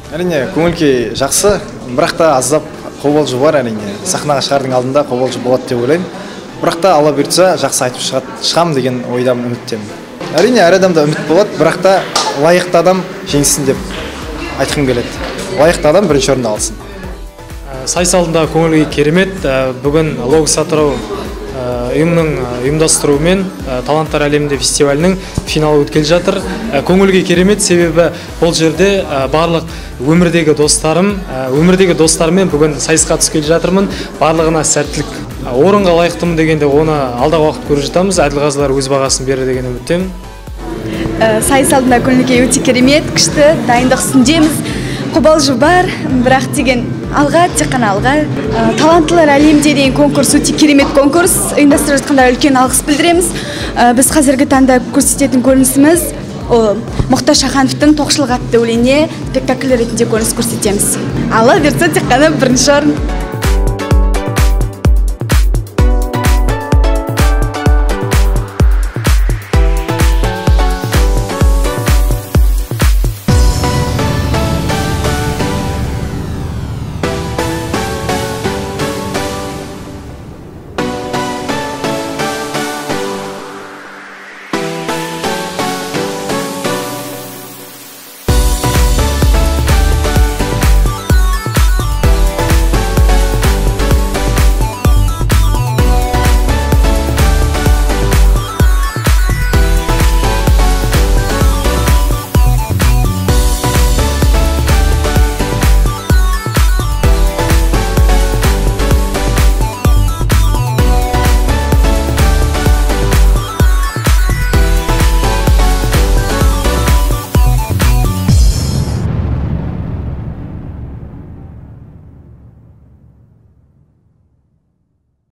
Әрине, көңіл-күй жақсы, бірақ та аздап қобалжу бар әрине. Сахнаға шығардың алдында қобалжу болады деп ойлаймын. Бірақ та Алла бұйыртса жақсы айтып шығам деген ойдамын, үміттемін. Әрине, әр адамда үміт болады, бірақ та лайықты адам жеңсін деп айтқым келеді. Лайықты адам бірінші орынды алсын. Сайыс алдында көңіл-күй керемет. Бүгін Логос Атырау ұйымның ұйымдастыруымен Таланттар әлемінде фестивалінің финалы өткелі жатыр. Көңіл-күй керемет, себебі бұл жерде барлық өмірдегі достарыммен бүгін сайысқа түскелі жатырмын. Барлығына сәттілік. Орынға лайықтымын дегенде оны алдағы уақыт көріп жатамыз. Әділқазылар өз бағасын береді деген үміттемін. Сайыс алдында көңіл-күй өте керемет, күшті, дайындық үстіндеміз. Қобалжу бар, бірақ деген алға, тек қана алға. Таланттылар әлемде деген конкурс өте керемет конкурс. Ұйымдастырып жатқандар үлкен алғыс білдіреміз. Біз қазіргі таңда көрсететін көрінісіміз Мұхтар Шахановтың Тоқшылық атты өлеңіне спектакль ретінде көрініс көрсетеміз. Алла бұйыртса тек қана бірінші орын.